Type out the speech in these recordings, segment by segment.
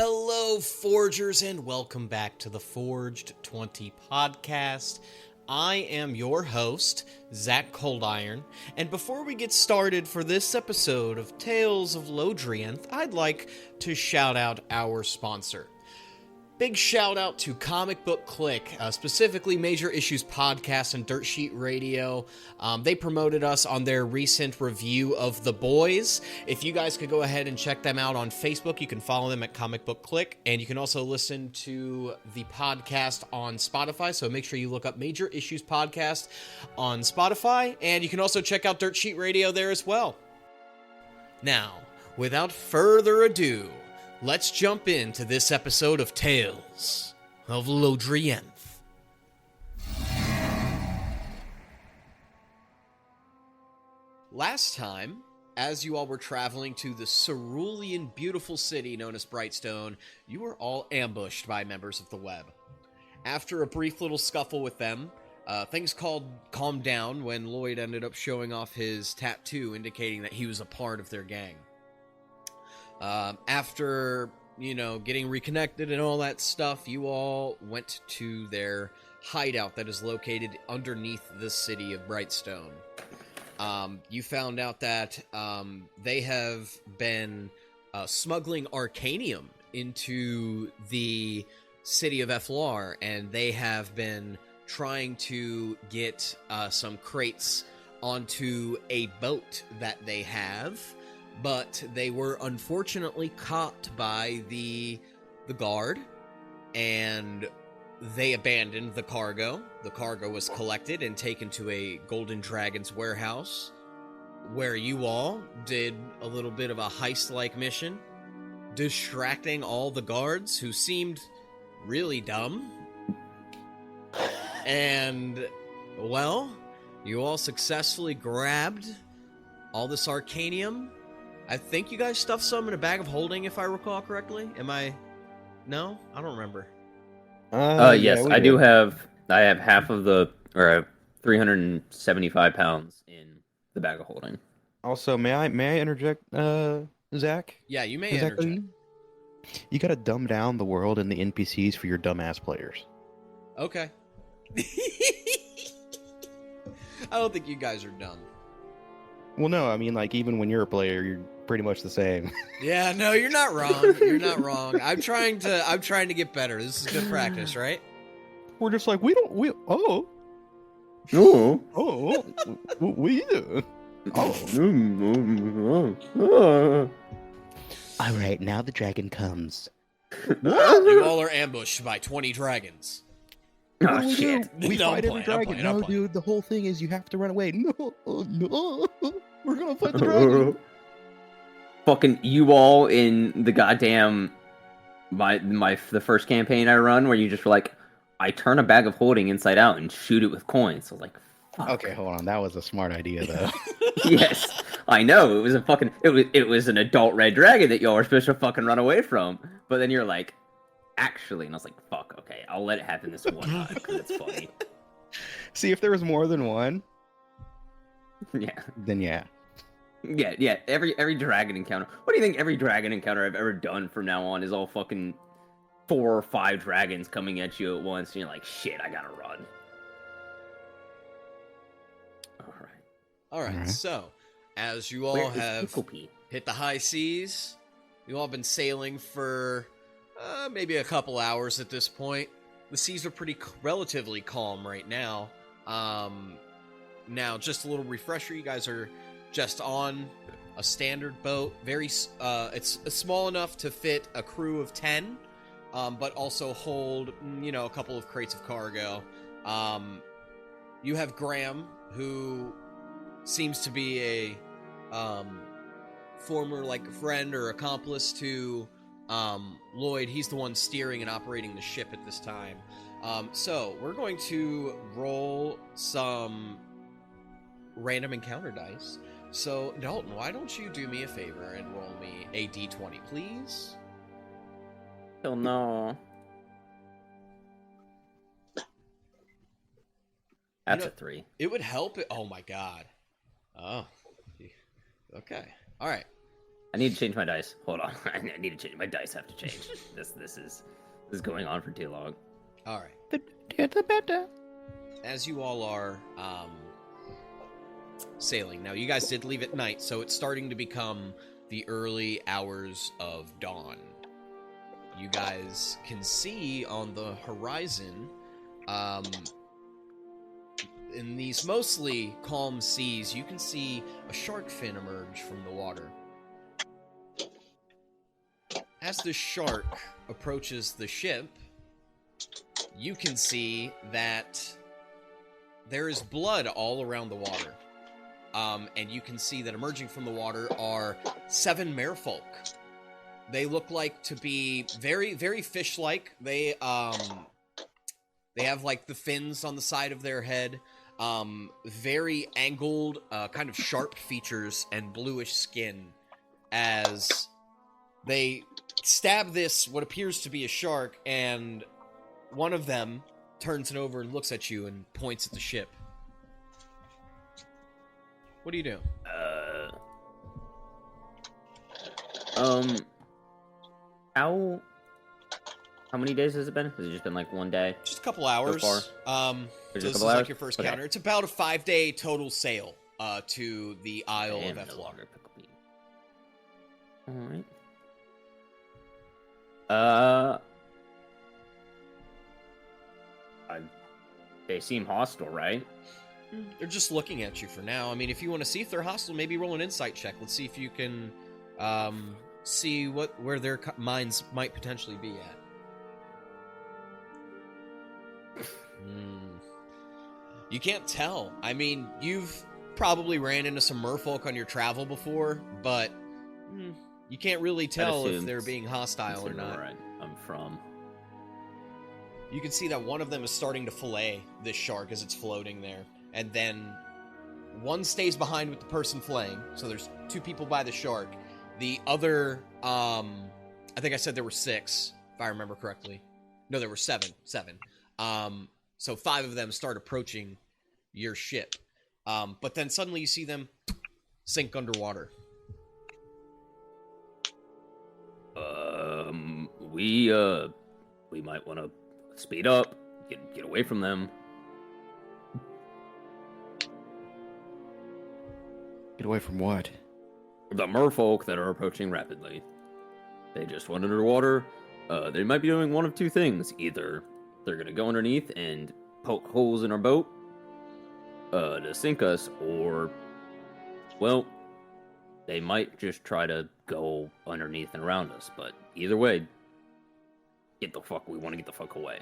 Hello, Forgers, and welcome back to the Forged 20 podcast. I am your host, Zach Coldiron, and before we get started for this episode of Tales of Lodrienth, I'd like to shout out our sponsor. Big shout out to Comic Book Click, specifically Major Issues Podcast and Dirt Sheet Radio. They promoted us on their recent review of The Boys. If you guys could go ahead and check them out on Facebook, you can follow them at Comic Book Click, and you can also listen to the podcast on Spotify, so make sure you look up Major Issues Podcast on Spotify, and you can also check out Dirt Sheet Radio there as well. Now, without further ado, let's jump into this episode of Tales of Lodrienth. Last time, as you all were traveling to the cerulean, beautiful city known as Brightstone, you were all ambushed by members of the Web. After a brief little scuffle with them, things calmed down when Lloyd ended up showing off his tattoo indicating that he was a part of their gang. After, getting reconnected and all that stuff, you all went to their hideout that is located underneath the city of Brightstone. You found out that they have been smuggling arcanium into the city of Eflar, and they have been trying to get some crates onto a boat that they have. But they were unfortunately caught by the guard, and they abandoned the cargo. The cargo was collected and taken to a Golden Dragon's warehouse, where you all did a little bit of a heist-like mission, distracting all the guards, who seemed really dumb. And, well, you all successfully grabbed all this arcanium. I think you guys stuffed some in a bag of holding, if I recall correctly. Am I? No? I don't remember. Yes, I do have. I have half of the, or 375 pounds in the bag of holding. Also, may I interject, Zach? Yeah, you may interject. You gotta dumb down the world and the NPCs for your dumbass players. Okay. I don't think you guys are dumb. Well, no, I mean, even when you're a player, you're pretty much the same. Yeah, no, you're not wrong. You're not wrong. I'm trying to get better. This is good practice, right? We're just like, we do. Oh. All right, now the dragon comes. You all are ambushed by 20 dragons. Oh, shit. We No, fight I'm every playing, dragon. I'm playing. Dude, the whole thing is you have to run away. No. We're gonna fight the dragon. Fucking you all in the goddamn the first campaign I run, where you just were like, I turn a bag of holding inside out and shoot it with coins. So I was like, fuck. Okay, hold on. That was a smart idea, though. Yes, I know. It was it was an adult red dragon that y'all were supposed to fucking run away from. But then you're like, actually, and I was like, fuck, okay, I'll let it happen this one time because it's funny. See, if there was more than one, Yeah. then yeah. Yeah. Every dragon encounter. What do you think every dragon encounter I've ever done from now on is all fucking 4 or 5 dragons coming at you at once, and you're like, shit, I gotta run. All right. So, as you all have Pee? hit the high seas, you all have been sailing for maybe a couple hours at this point. The seas are relatively calm right now. Now, just a little refresher, you guys are just on a standard boat. It's small enough to fit a crew of 10, but also hold, a couple of crates of cargo. You have Graham, who seems to be a former friend or accomplice to Lloyd. He's the one steering and operating the ship at this time. So we're going to roll some random encounter dice. So Dalton, why don't you do me a favor and roll me a d20, please? Hell no. That's a 3. It would help. Oh my god. Oh. Okay. All right. I need to change my dice. Hold on. I need to change my dice. Have to change. This is going on for too long. All right. The As you all are sailing now, you guys did leave at night, so it's starting to become the early hours of dawn. You guys can see on the horizon, in these mostly calm seas, you can see a shark fin emerge from the water. As the shark approaches the ship, you can see that there is blood all around the water. And you can see that emerging from the water are 7 merfolk. They look like to be very, very fish-like. They have, like, the fins on the side of their head. Very angled, kind of sharp features and bluish skin. As they stab this, what appears to be a shark, and one of them turns it over and looks at you and points at the ship. What do you do? How many days has it been? Has it just been like one day? Just a couple hours. So far? So this is like your first counter. It's about a 5-day total sail to the Isle of No Ethlon. longer pickle bean. Alright. They seem hostile, right? They're just looking at you for now. I mean, if you want to see if they're hostile, maybe roll an insight check. Let's see if you can see where their minds might potentially be at. You can't tell. I mean, you've probably ran into some merfolk on your travel before, but you can't really tell if they're being hostile or not. Where I'm from. You can see that one of them is starting to fillet this shark as it's floating there. And then one stays behind with the person filleting. So there's 2 people by the shark. The other, I think I said there were 6, if I remember correctly. No, there were 7. So 5 of them start approaching your ship. But then suddenly you see them sink underwater. We might want to speed up, get away from them. Get away from what? The merfolk that are approaching rapidly. They just went underwater. They might be doing one of 2 things. Either they're gonna go underneath and poke holes in our boat to sink us, or, well, they might just try to go underneath and around us. But either way, we want to get the fuck away.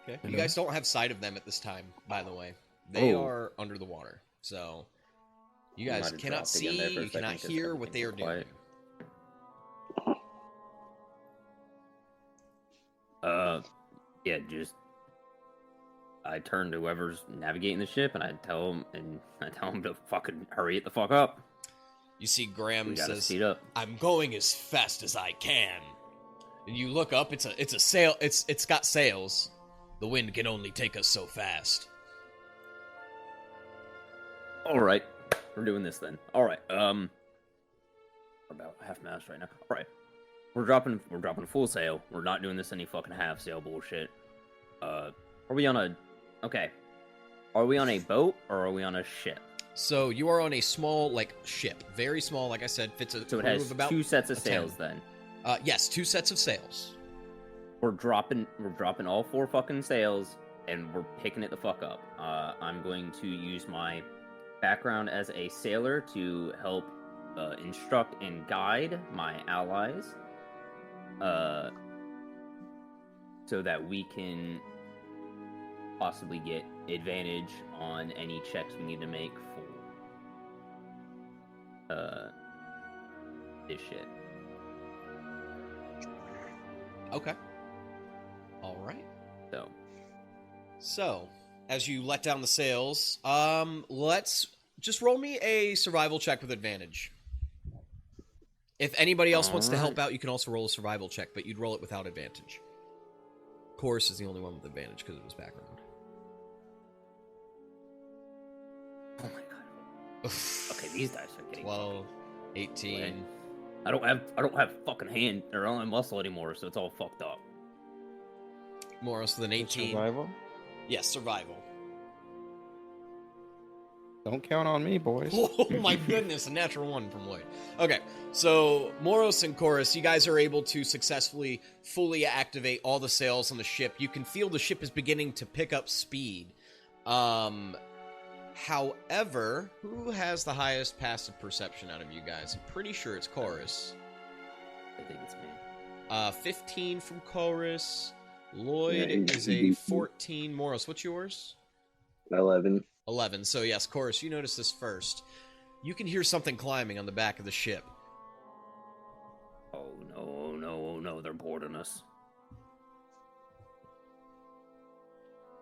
Okay. You guys don't have sight of them at this time, by the way. They are under the water. So you guys cannot see, you cannot hear what they are doing. Yeah, I turn to whoever's navigating the ship and I tell them to fucking hurry it the fuck up. You see Graham says, speed up. "I'm going as fast as I can." And you look up, it's a sail, it's got sails. The wind can only take us so fast. Alright. We're doing this then. Alright, we're about half-mast right now. Alright. We're dropping full sail. We're not doing this any fucking half sail bullshit. Are we on a boat or are we on a ship? So you are on a small, ship. Very small, like I said, fits a So it crew has of about 2 sets of 10. sails then. Yes, 2 sets of sails. We're dropping all 4 fucking sails and we're picking it the fuck up. I'm going to use my background as a sailor to help instruct and guide my allies, so that we can possibly get advantage on any checks we need to make for this shit. Okay. All right. So, as you let down the sails, let's just roll me a survival check with advantage. If anybody else wants to help out, you can also roll a survival check, but you'd roll it without advantage. Chorus is the only one with advantage because of his background. Oh my god. Okay, these dice are getting 12, 18. away. I don't have fucking hand or I don't have muscle anymore, so it's all fucked up. Moros with an 18. Survival? Yes, survival. Don't count on me, boys. Oh my goodness, a natural 1 from Lloyd. Okay, so Moros and Chorus, you guys are able to successfully fully activate all the sails on the ship. You can feel the ship is beginning to pick up speed. However, who has the highest passive perception out of you guys? I'm pretty sure it's Chorus. I think it's me. 15 from Chorus. Lloyd Yeah, is a 14. Moros, what's yours? 11. 11. So yes, Chorus, you notice this first. You can hear something climbing on the back of the ship. Oh no, they're boarding us.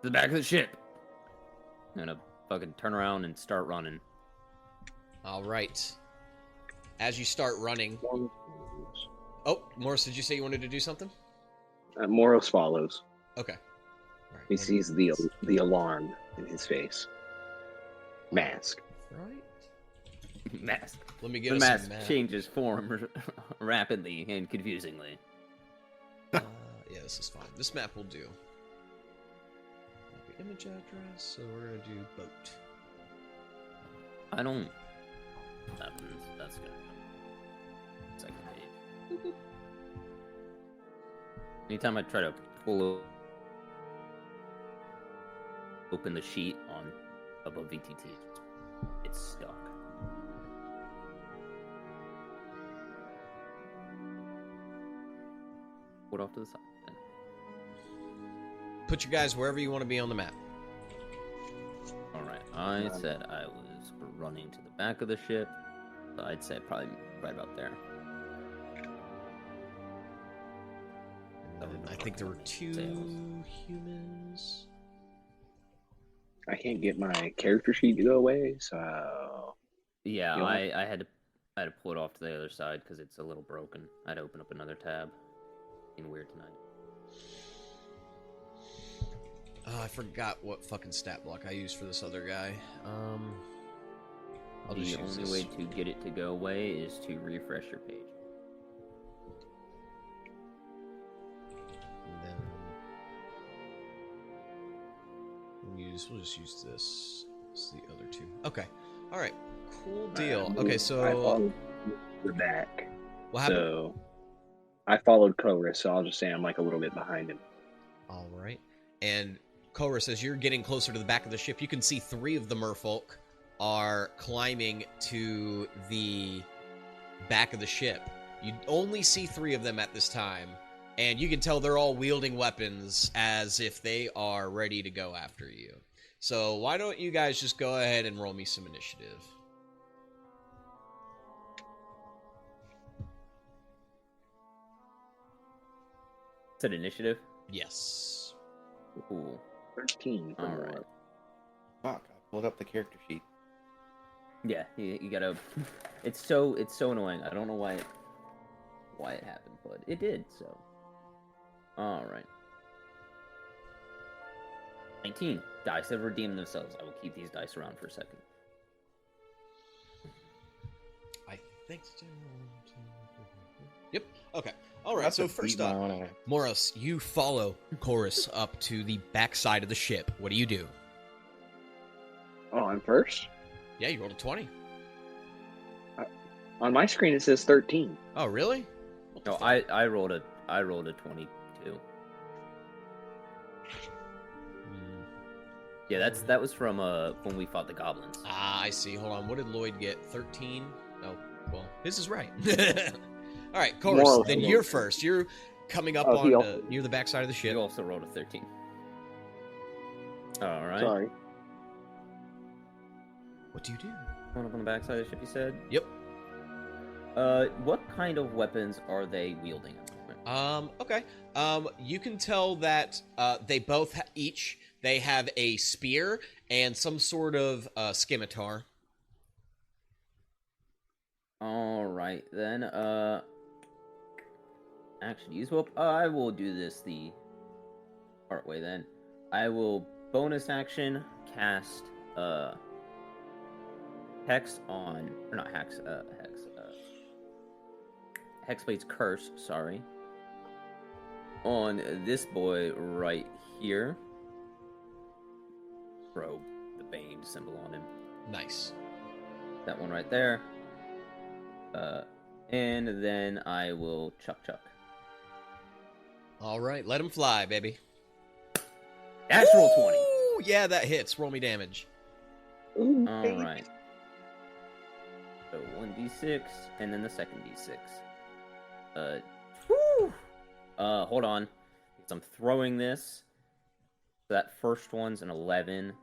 The back of the ship. I'm gonna fucking turn around and start running. All right. As you start running... Oh, Morris, did you say you wanted to do something? Moros follows. Okay. All right, He sees the alarm in his face. Mask. Right. Mask. Let me get The us mask some map. changes form rapidly and confusingly. Yeah, this is fine. This map will do. Copy image address, so we're gonna do boat. I don't. That's gonna come. Second page. Anytime I try to pull open the sheet on above VTT, it's stuck. Put off to the side. Then. Put you guys wherever you want to be on the map. All right. I said I was running to the back of the ship. So I'd say probably right about there. I think there were 2 humans. I can't get my character sheet to go away, so Yeah, You'll- I had to pull it off to the other side because it's a little broken. I had to open up another tab. Being weird tonight. I forgot what fucking stat block I used for this other guy. I'll just The use only this. way to get it to go away is to refresh your page. And then we'll just use this. It's the other 2. Okay. All right. Cool deal. Okay, I so followed the back. what happened? So I followed Chorus, so I'll just say I'm like a little bit behind him. All right. And Chorus, as you're getting closer to the back of the ship, you can see 3 of the merfolk are climbing to the back of the ship. You only see 3 of them at this time, and you can tell they're all wielding weapons as if they are ready to go after you. So why don't you guys just go ahead and roll me some initiative? Is it initiative? Yes. Ooh. 13. All right. Fuck, I pulled up the character sheet. Yeah, you gotta. It's so annoying. I don't know why it happened, but it did. So. All right. 19 dice have redeemed themselves. I will keep these dice around for a second. I think so. Yep. Okay. All right. That's So a first beat up, on it. Morris, you follow Chorus up to the backside of the ship. What do you do? Oh, I'm first? Yeah, you rolled a 20. On my screen it says 13. Oh, really? What the No, fuck? I rolled a 22. Yeah, that was from when we fought the goblins. Ah, I see. Hold on. What did Lloyd get? 13? Oh, well, his is right. All right, Chorus, Moral then hello. you're first. You're coming up Oh, he on also- near the backside of the ship. You also rolled a 13. All right. Sorry. What do you do? Going up on the backside of the ship, you said? Yep. What kind of weapons are they wielding at the moment? Okay. You can tell that they both they have a spear and some sort of scimitar. All right, then. Action use. Well, I will do this the partway then. I will bonus action cast Hex on, or not Hex, Hexblade's Curse, sorry, on this boy right here. Throw the Bane symbol on him. Nice. That one right there. And then I will chuck. All right, let him fly, baby. Natural 20. Ooh, yeah, that hits. Roll me damage. Ooh, All baby. right. So 1d6, and then the second d6. Hold on. Because I'm throwing this. That first one's an 11.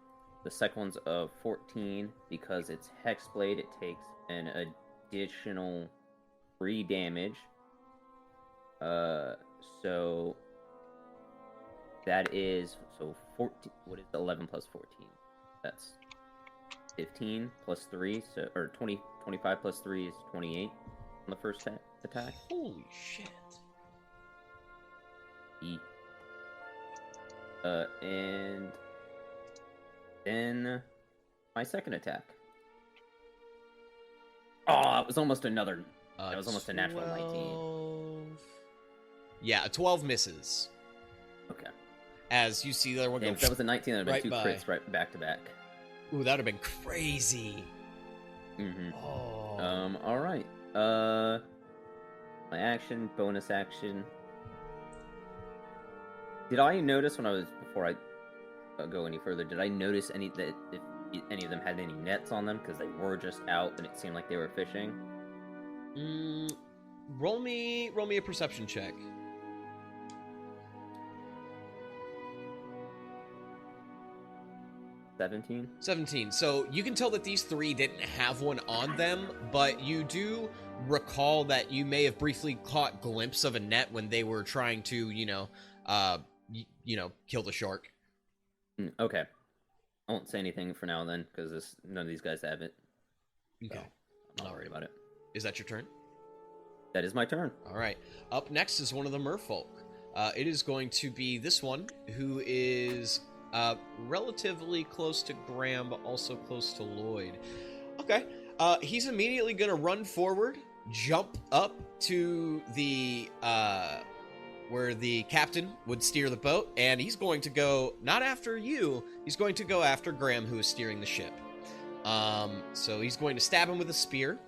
The second one's a 14. Because it's Hexblade, it takes an additional 3 damage. So that is 14. What is 11 plus 14? That's 15 plus 3, so or 25 plus 3 is 28 on the first attack. Holy shit. And then my second attack. Oh, it was almost another. That was almost a natural 19. Yeah, a 12 misses. Okay. As you see there one Damn, go. if that was a 19, that would have been right two by. crits right back to back. Ooh, that would have been crazy. Mm-hmm. Oh. All right. My action, bonus action. Did I notice before I go any further? Did I notice if any of them had any nets on them because they were just out and it seemed like they were fishing? Roll me a perception check. 17. So you can tell that these 3 didn't have one on them, but you do recall that you may have briefly caught glimpse of a net when they were trying to, kill the shark. Okay. I won't say anything for now then, because none of these guys have it. Okay. So I'm not worried about it. Is that your turn? That is my turn. All right. Up next is one of the merfolk. It is going to be this one, who is relatively close to Graham, but also close to Lloyd. Okay. He's immediately going to run forward, jump up to the where the captain would steer the boat, and he's going to go not after you. He's going to go after Graham, who is steering the ship. So he's going to stab him with a spear.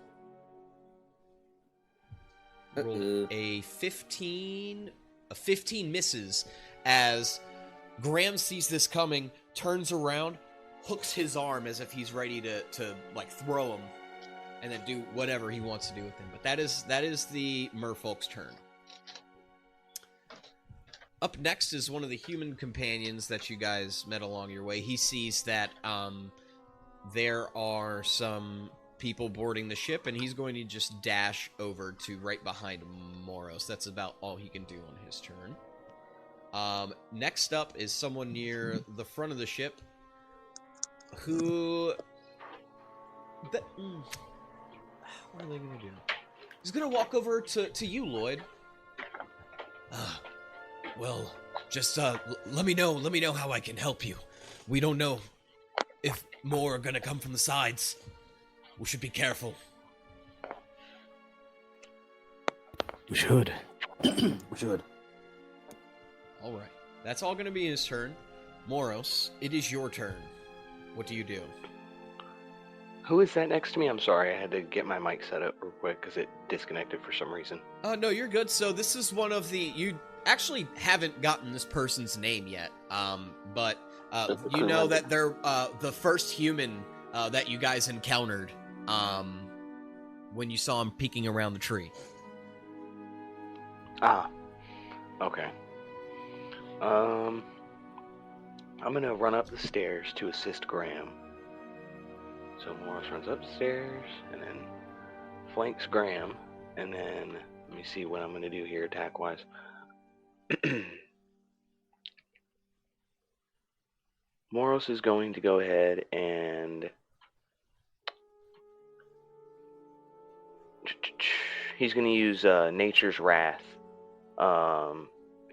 Roll a 15. A 15 misses as Graham sees this coming, turns around, hooks his arm as if he's ready to throw him, and then do whatever he wants to do with him. But that is the merfolk's turn. Up next is one of the human companions that you guys met along your way. He sees that there are some people boarding the ship, and he's going to just dash over to right behind Moros. That's about all he can do on his turn. Next up is someone near the front of the ship who... what are they going to do? He's going to walk over to you, Lloyd. Well, just let me know how I can help you. We don't know if more are going to come from the sides. We should be careful. We should. We should. All right. That's all going to be his turn. Moros, it is your turn. What do you do? Who is that next to me? I'm sorry, I had to get my mic set up real quick because it disconnected for some reason. No, you're good. So this is one of the... You actually haven't gotten this person's name yet, but you know that they're the first human that you guys encountered when you saw him peeking around the tree. Ah, okay. I'm gonna run up the stairs to assist Graham. So Morris runs upstairs and then flanks Graham, and then let me see what I'm gonna do here attack-wise. Moros is going to go ahead and he's going to use Nature's Wrath.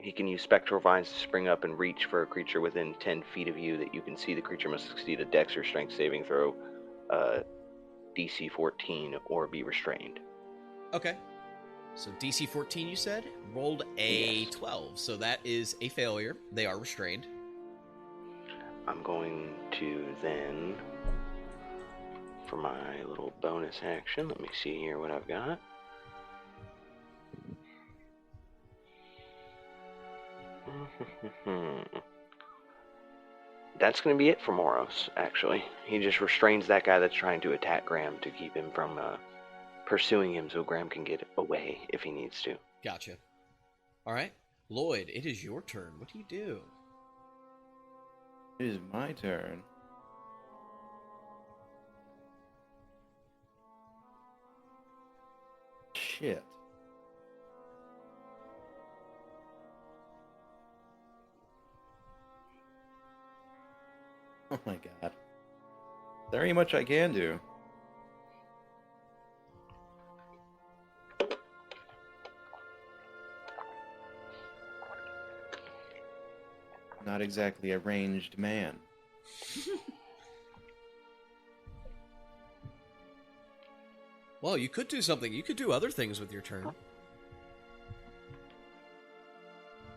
He can use spectral vines to spring up and reach for a creature within 10 feet of you that you can see. The creature must succeed a Dex or Strength saving throw, DC 14, or be restrained. Okay. So DC 14, you said? Rolled a Yes. 12, so that is a failure. They are restrained. I'm going to then, for my little bonus action, let me see here what I've got. That's going to be it for Moros, actually. He just restrains that guy that's trying to attack Graham to keep him from pursuing him so Graham can get away if he needs to. Gotcha. All right. Lloyd, it is your turn. What do you do? It is my turn. Shit. Oh my god. There ain't much I can do. Not exactly a ranged man. Well, you could do something. You could do other things with your turn.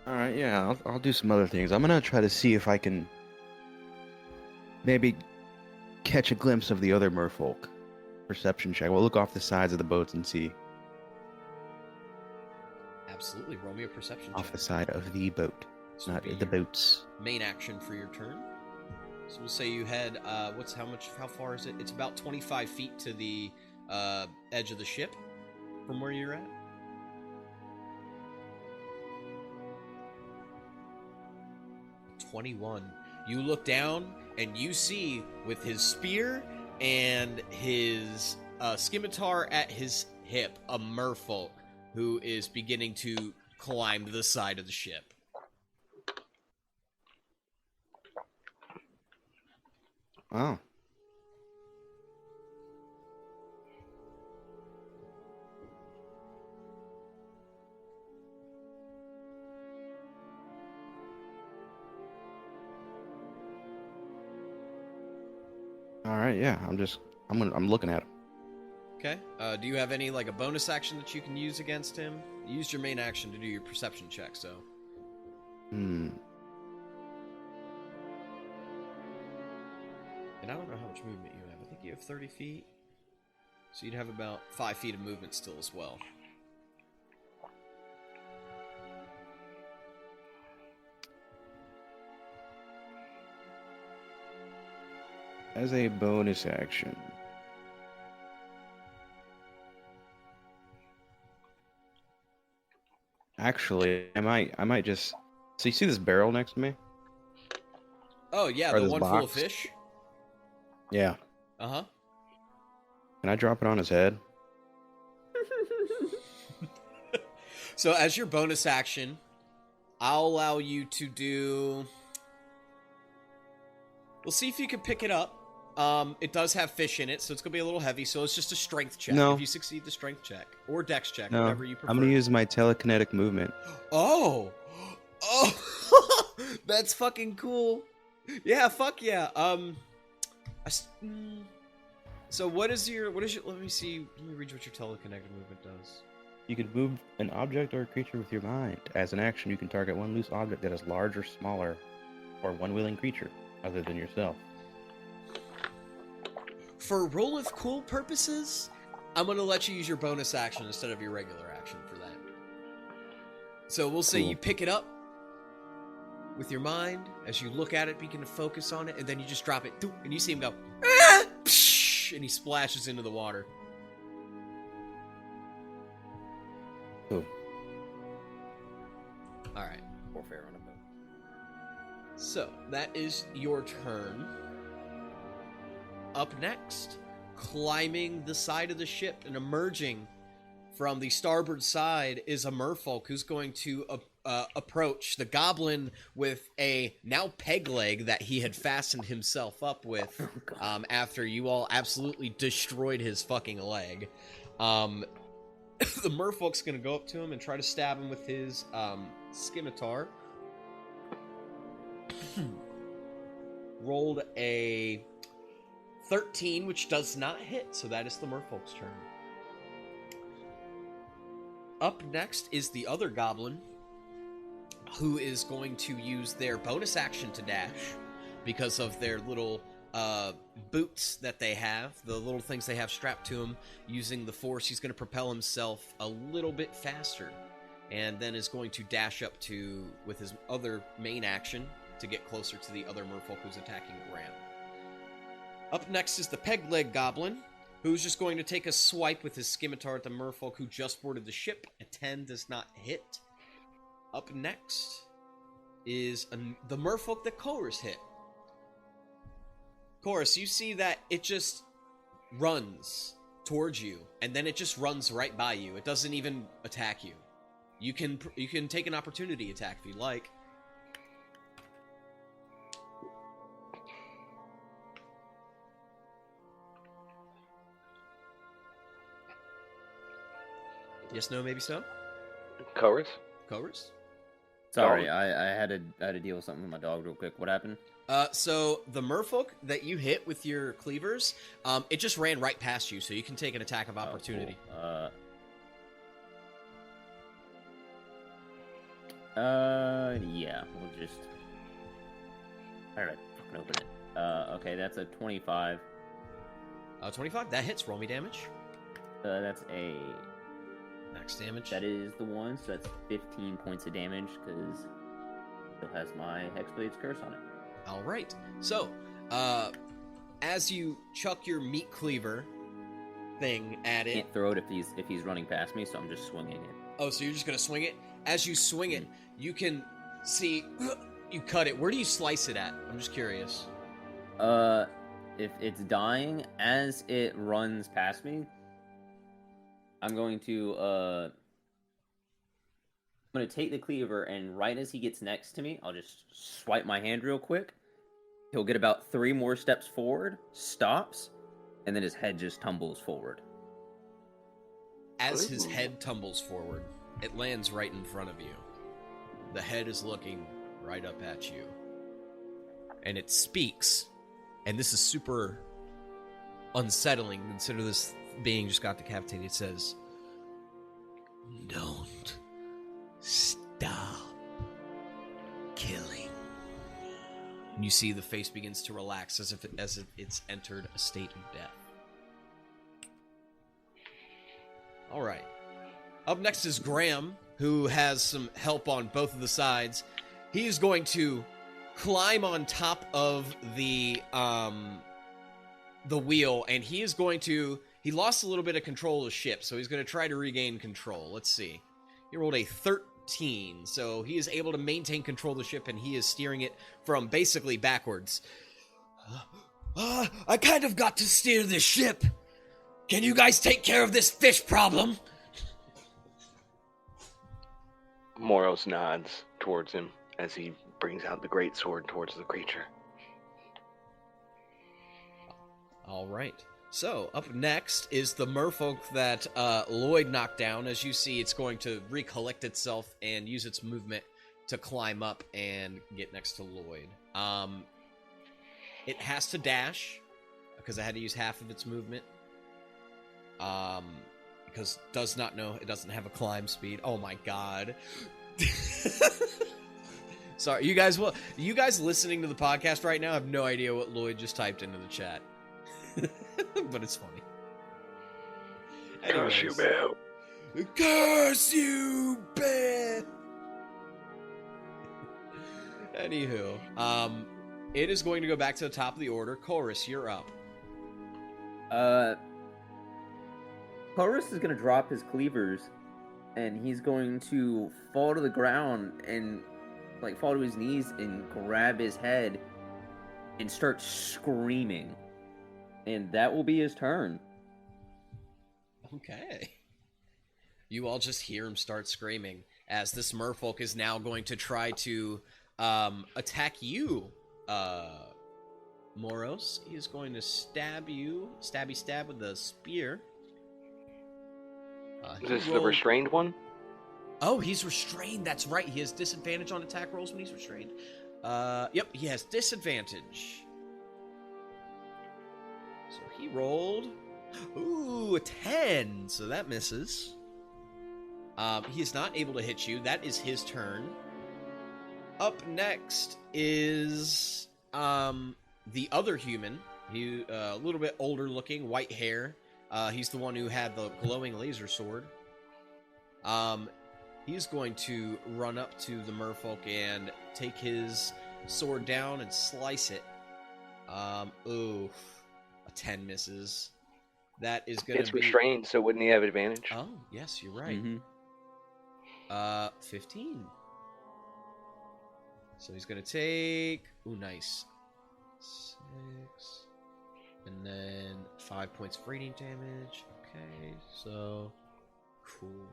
Alright, yeah, I'll do some other things. I'm gonna try to see if I can maybe catch a glimpse of the other merfolk. Perception check. We'll look off the sides of the boats and see. Absolutely. Roll me a perception Off check. the side of the boat. This would Not be the your boats. main action for your turn. So we'll say you head, how far is it? It's about 25 feet to the edge of the ship from where you're at. "21. You look down and you see with his spear and his scimitar at his hip a merfolk who is beginning to climb the side of the ship. Oh. All right, yeah. I'm looking at him. Okay. Do you have any like a bonus action that you can use against him? You used your main action to do your perception check, so. And I don't know how much movement you have. I think you have 30 feet. So you'd have about 5 feet of movement still as well. As a bonus action. Actually, I might just. So you see this barrel next to me? Oh, yeah, Or the this one full of box? fish? Yeah. Uh-huh. Can I drop it on his head? So as your bonus action, I'll allow you to do... We'll see if you can pick it up. It does have fish in it, so it's going to be a little heavy, so it's just a strength check. No. If you succeed the strength check. Or dex check, No. whatever you prefer. I'm gonna use my telekinetic movement. Oh! Oh! That's fucking cool. Yeah, fuck yeah. So what is your, let me see, let me read you what your telekinetic movement does. You can move an object or a creature with your mind. As an action, you can target one loose object that is large or smaller, or one willing creature, other than yourself. For roll of cool purposes, I'm going to let you use your bonus action instead of your regular action for that. So we'll say Cool. you pick it up with your mind, as you look at it, begin to focus on it, and then you just drop it, and you see him go, "Ah!" Psh, and he splashes into the water. Cool. Alright, warfare on a boat. So, that is your turn. Up next, climbing the side of the ship and emerging from the starboard side is a merfolk who's going to approach the goblin with a now peg leg that he had fastened himself up with after you all absolutely destroyed his fucking leg. the merfolk's going to go up to him and try to stab him with his scimitar. Rolled a 13, which does not hit, so that is the merfolk's turn. Up next is the other goblin, who is going to use their bonus action to dash because of their little boots that they have, the little things they have strapped to him. Using the force, he's going to propel himself a little bit faster, and then is going to dash up to, with his other main action, to get closer to the other merfolk who's attacking Graham. Up next is the peg leg goblin, who's just going to take a swipe with his scimitar at the merfolk who just boarded the ship. A 10 does not hit. Up next is the merfolk that Chorus hit. Chorus, you see that it just runs towards you, and then it just runs right by you. It doesn't even attack you. You can take an opportunity attack if you like. Yes, no, maybe so. Chorus? Chorus? Sorry, I had to deal with something with my dog real quick. What happened? So the merfolk that you hit with your cleavers, it just ran right past you, so you can take an attack of opportunity. Oh, cool. Yeah, we'll just... Alright, fucking open it. Okay, that's a 25. 25, that hits. Roll me damage. That's a... Max damage. That is the one, so that's 15 points of damage, because it still has my Hexblade's curse on it. Alright, so, as you chuck your meat cleaver thing at it... Can't throw it if he's running past me, so I'm just swinging it. Oh, so you're just gonna swing it? As you swing it, you can see... You cut it. Where do you slice it at? I'm just curious. If it's dying, as it runs past me, I'm going to take the cleaver, and right as he gets next to me, I'll just swipe my hand real quick. He'll get about 3 more steps forward, stops, and then his head just tumbles forward. As his head tumbles forward, it lands right in front of you. The head is looking right up at you. And it speaks, and this is super unsettling. Consider this being just got decapitated. It says, "Don't stop killing." And you see the face begins to relax as if it's entered a state of death. All right. Up next is Graham, who has some help on both of the sides. He is going to climb on top of the wheel, and he is going to... He lost a little bit of control of the ship, so he's going to try to regain control. Let's see. He rolled a 13, so he is able to maintain control of the ship, and he is steering it from basically backwards. I kind of got to steer this ship. Can you guys take care of this fish problem? Moros nods towards him as he brings out the great sword towards the creature. All right. So, up next is the merfolk that Lloyd knocked down. As you see, it's going to recollect itself and use its movement to climb up and get next to Lloyd. It has to dash, because it had to use half of its movement. Because it doesn't have a climb speed. Oh my god. Sorry, you guys listening to the podcast right now have no idea what Lloyd just typed into the chat. But it's funny. Curse you, Mel. Curse you, Ben. Anywho, it is going to go back to the top of the order. Chorus, you're up. Chorus is going to drop his cleavers, and he's going to fall to the ground and fall to his knees and grab his head and start screaming. And that will be his turn. Okay. You all just hear him start screaming as this merfolk is now going to try to attack you, Moros. He is going to stab you, stab with a spear. Is he this the rolled- restrained one? Oh, he's restrained. That's right. He has disadvantage on attack rolls when he's restrained. Yep, he has disadvantage. So he rolled. Ooh, a 10. So that misses. He is not able to hit you. That is his turn. Up next is the other human. He a little bit older looking, white hair. He's the one who had the glowing laser sword. He's going to run up to the merfolk and take his sword down and slice it. Ooh, a 10 misses. That is going to It's be... restrained, so wouldn't he have advantage? Oh, yes, you're right. Mm-hmm. 15. So he's going to take... Ooh, nice. 6. And then 5 points of radiant damage. Okay, so... Cool.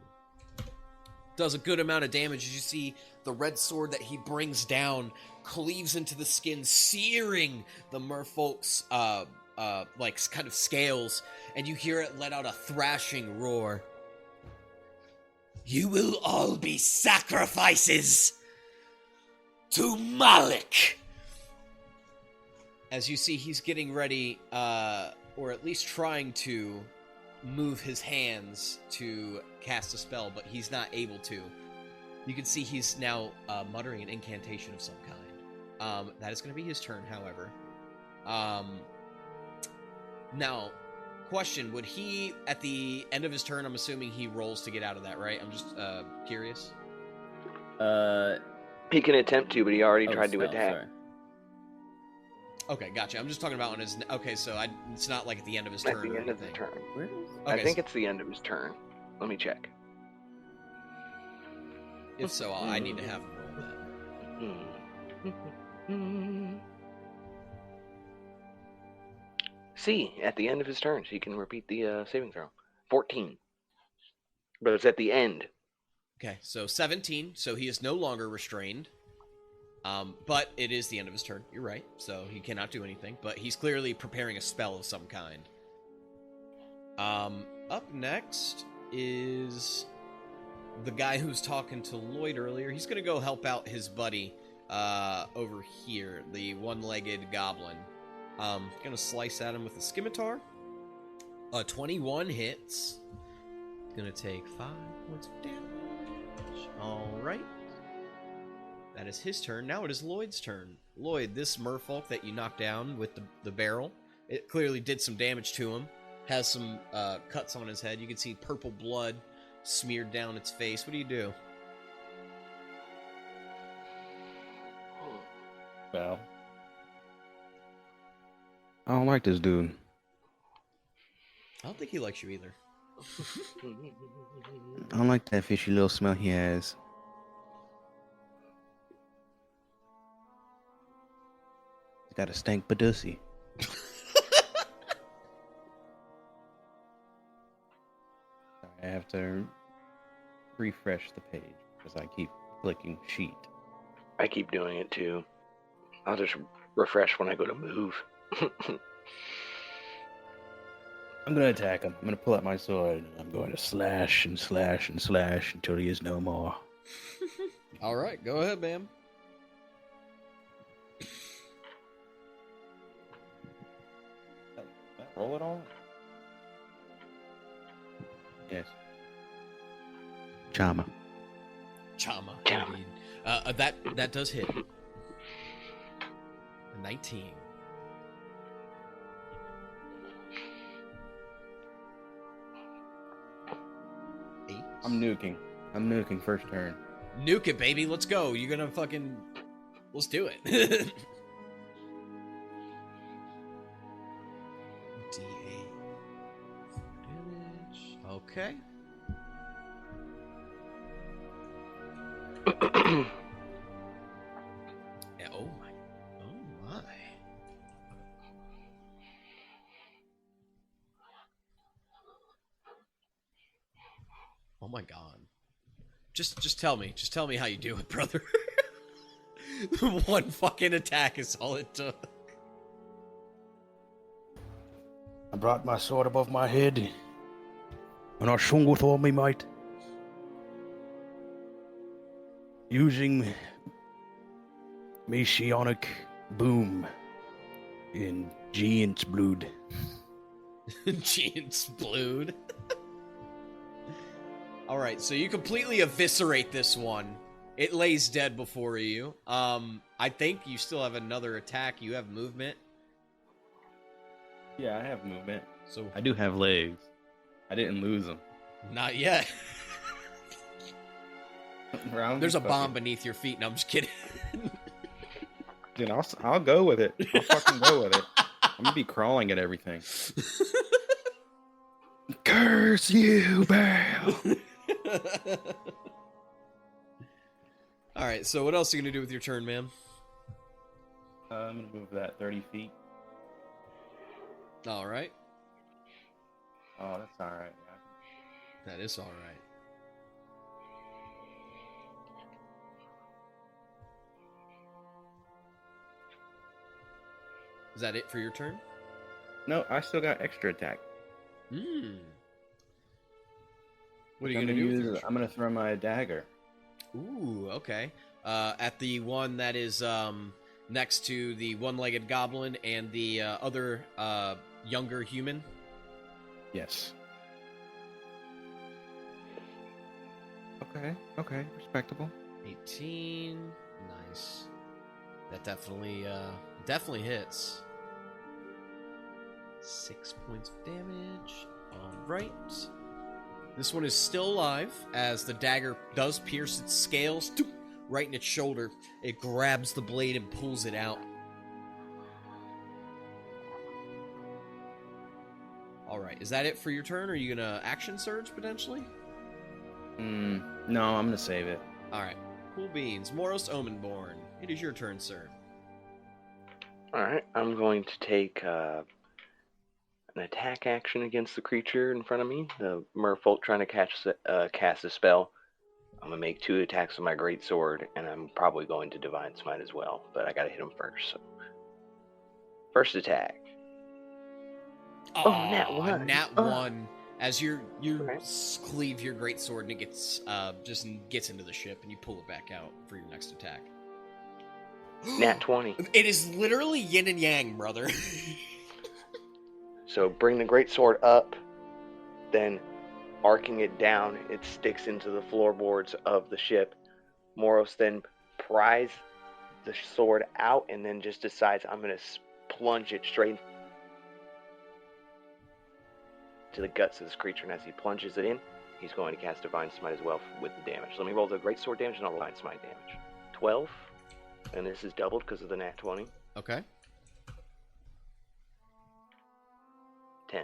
Does a good amount of damage as you see the red sword that he brings down cleaves into the skin, searing the merfolk's like kind of scales, and you hear it let out a thrashing roar. You will all be sacrifices to Malik. As you see, he's getting ready, or at least trying to move his hands to cast a spell, but he's not able to. You can see he's now muttering an incantation of some kind. That is going to be his turn, however. Now, question, would he, at the end of his turn, I'm assuming he rolls to get out of that, right? I'm just curious. He can attempt to, but he already tried to spell, attack. sorry. Okay, gotcha. I'm just talking about on his... Okay, so it's not like at the end of his At turn the or end of the anything. turn. Where is I Okay, think so it's the end of his turn. Let me check. if so, I need to have him roll that. See, at the end of his turn, so he can repeat the saving throw. 14. But it's at the end. Okay, so 17, so he is no longer restrained. But it is the end of his turn. You're right. So he cannot do anything. But he's clearly preparing a spell of some kind. Up next is the guy who was talking to Lloyd earlier. He's going to go help out his buddy over here, the one-legged goblin. Going to slice at him with a scimitar. 21 hits. Going to take 5 points of damage. All right. That is his turn. Now it is Lloyd's turn. Lloyd, this merfolk that you knocked down with the barrel, it clearly did some damage to him. Has some cuts on his head. You can see purple blood smeared down its face. What do you do? Well, I don't like this dude. I don't think he likes you either. I don't like that fishy little smell he has. He's got a stank badussy. I have to refresh the page because I keep clicking sheet. I keep doing it too. I'll just refresh when I go to move. I'm going to attack him. I'm going to pull out my sword and I'm going to slash and slash and slash until he is no more. All right, go ahead, ma'am. Roll it on? Yes. Chama. Chama. Chama. Indeed. That does hit. 19. Eight. I'm nuking. I'm nuking first turn. Nuke it, baby. Let's go. You're gonna fucking... Let's do it. D8 damage. Okay. Yeah, oh my. Oh my. Oh my god. Just tell me. Just tell me how you do it, brother. One fucking attack is all it took. I brought my sword above my head. and I swung with all my might, using Messianic boom in Giant's blood. Giant's blood. Alright, so you completely eviscerate this one. It lays dead before you. I think you still have another attack. You have movement. Yeah, I have movement. So I do have legs. I didn't lose them. not yet. There's a bomb beneath your feet. No, I'm just kidding. Dude, I'll go with it. I'll fucking go with it. I'm gonna be crawling at everything. Curse you, Bale! Alright, so what else are you going to do with your turn, man? I'm gonna move that 30 feet. Alright. Oh, that's alright. That is alright. Is that it for your turn? No, I still got extra attack. Hmm. What are you I'm going to do with your I'm gonna throw my dagger. Ooh, okay. At the one that is next to the one-legged goblin and the other younger human. Yes. Okay, respectable. 18. Nice. That definitely hits. 6 points of damage. All right. This one is still alive as the dagger does pierce its scales right in its shoulder. It grabs the blade and pulls it out. All right. Is that it for your turn? Or are you going to action surge potentially? No, I'm gonna save it. All right. Cool beans. Moros Omenborn. It is your turn, sir. Alright, I'm going to take an attack action against the creature in front of me, the merfolk trying to cast a spell. I'm going to make 2 attacks with my greatsword, and I'm probably going to Divine Smite as well, but I got to hit him first. So. First attack. Oh, nat 1. Nat 1. As you Okay. cleave your greatsword and it gets gets into the ship, and you pull it back out for your next attack. Nat 20. It is literally yin and yang, brother. So bring the greatsword up, then arcing it down, it sticks into the floorboards of the ship. Moros then pries the sword out and then just decides I'm going to plunge it straight to the guts of this creature. And as he plunges it in, he's going to cast Divine Smite as well with the damage. Let me roll the greatsword damage and I'll roll Divine Smite damage. 12, and this is doubled because of the nat 20. Okay. 10.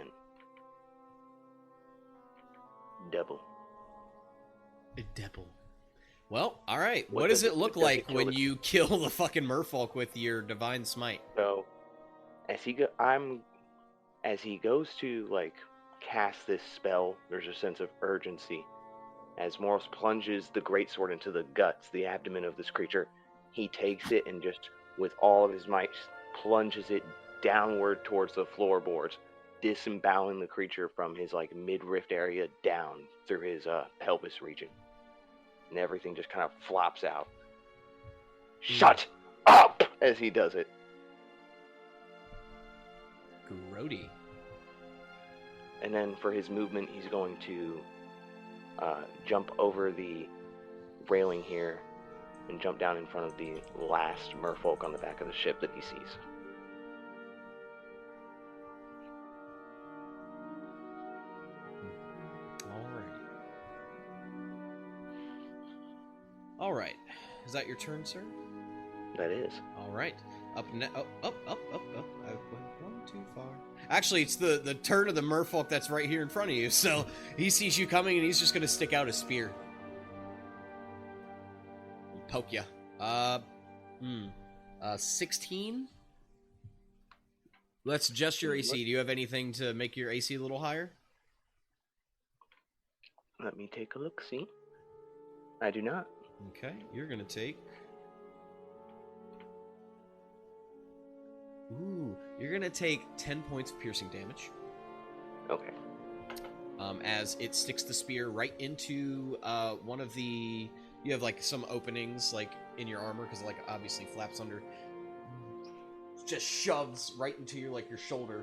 Double. Devil. Well, all right. What What does does it it- look does it like kill when the- you kill the fucking merfolk with your Divine Smite? So, as he goes to like cast this spell, there's a sense of urgency. As Moros plunges the greatsword into the guts, the abdomen of this creature, he takes it and just, with all of his might, plunges it downward towards the floorboards, disemboweling the creature from his like midriff area down through his pelvis region, and everything just kind of flops out. Shut up! As he does it. Grody. And then for his movement, he's going to jump over the railing here and jump down in front of the last merfolk on the back of the ship that he sees. All right. Is that your turn, sir? That is. All right. Up. I went one too far. Actually, it's the turn of the merfolk that's right here in front of you. So he sees you coming, and he's just gonna stick out a spear. Poke ya. 16. Let's adjust your AC. Do you have anything to make your AC a little higher? Let me take a look, see? I do not. Okay, you're gonna take... Ooh, you're gonna take 10 points of piercing damage. Okay. as it sticks the spear right into one of the... You have, like, some openings, like, in your armor, because, like, obviously flaps under. Just shoves right into your, like, your shoulder,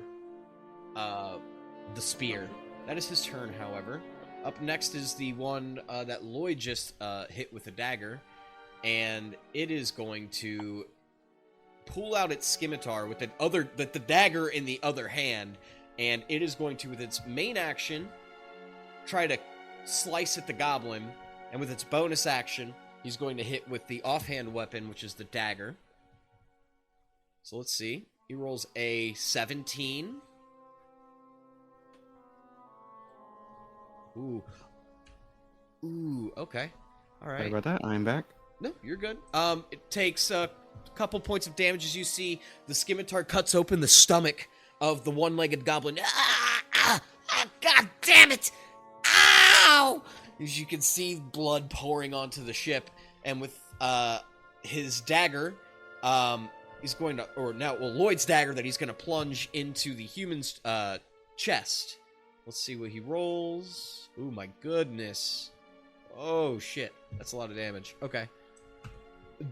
the spear. That is his turn, however. Up next is the one that Lloyd just hit with a dagger, and it is going to pull out its scimitar with the dagger in the other hand, and it is going to, with its main action, try to slice at the goblin, and with its bonus action, he's going to hit with the offhand weapon, which is the dagger. So let's see. He rolls a 17. Ooh, okay. All right. Sorry about that. I'm back. No, you're good. It takes a couple points of damage as you see the scimitar cuts open the stomach of the one-legged goblin. God damn it! Ow! As you can see blood pouring onto the ship, and with his dagger, he's going to, Lloyd's dagger that he's going to plunge into the human's chest. Let's see what he rolls. Ooh, my goodness. Oh, shit. That's a lot of damage. Okay.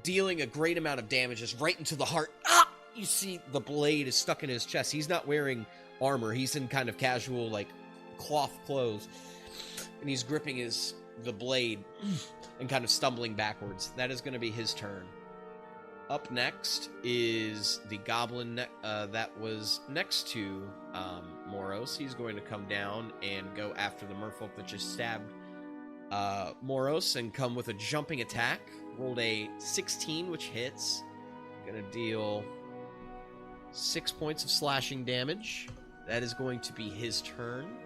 Dealing a great amount of damage just right into the heart. Ah! You see the blade is stuck in his chest. He's not wearing armor. He's in kind of casual, like, cloth clothes. And he's gripping the blade and kind of stumbling backwards. That is going to be his turn. Up next is the goblin that was next to Moros. He's going to come down and go after the merfolk that just stabbed Moros and come with a jumping attack. Rolled a 16, which hits. Gonna deal 6 points of slashing damage. That is going to be his turn.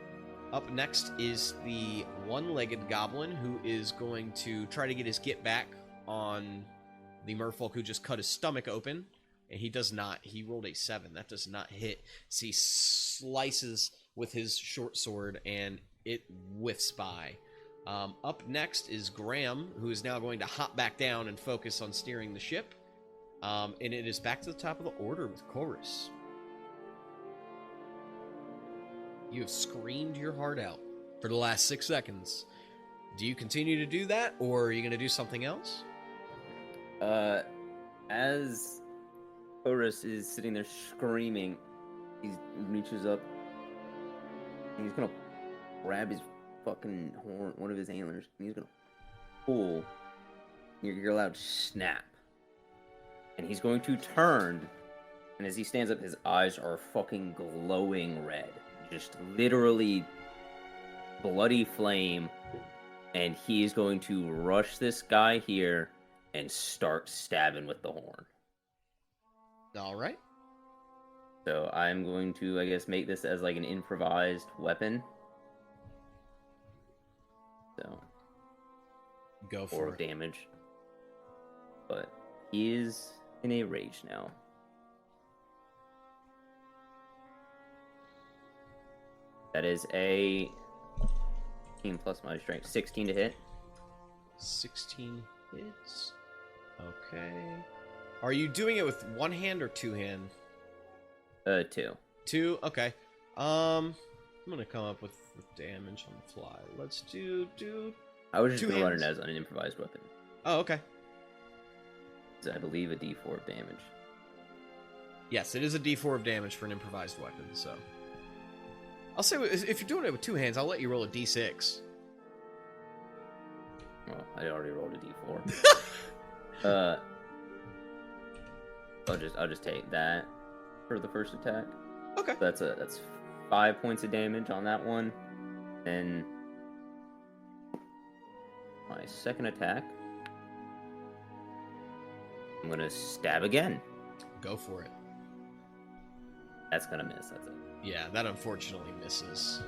Up next is the one-legged goblin who is going to try to get his get back on the merfolk who just cut his stomach open. And he does not. He rolled a 7. That does not hit. So he slices with his short sword and it whiffs by. Up next is Graham, who is now going to hop back down and focus on steering the ship. And it is back to the top of the order with Chorus. You have screamed your heart out for the last 6 seconds. Do you continue to do that, or are you going to do something else? As Chorus is sitting there screaming, he reaches up and he's gonna grab his fucking horn, one of his antlers, and he's gonna pull. You hear a loud snap, and he's going to turn. And as he stands up, his eyes are fucking glowing red, just literally bloody flame. And he is going to rush this guy here and start stabbing with the horn. All right. So I'm going to, I guess, make this as like an improvised weapon. So go for it. Damage. But he is in a rage now. That is a 15 plus my strength. 16 to hit. 16 hits. Okay. Are you doing it with one hand or two hand? 2. 2? Okay. I'm gonna come up with damage on the fly. Let's do I was just two gonna run it hands. as an improvised weapon. Oh, okay. It's, I believe, a D4 of damage. Yes, it is a D4 of damage for an improvised weapon, so... I'll say, if you're doing it with two hands, I'll let you roll a D6. Well, I already rolled a D4. I'll just take that for the first attack. Okay. So that's 5 points of damage on that one. Then my second attack, I'm gonna stab again. Go for it. That's gonna miss. That's it. Yeah, that unfortunately misses.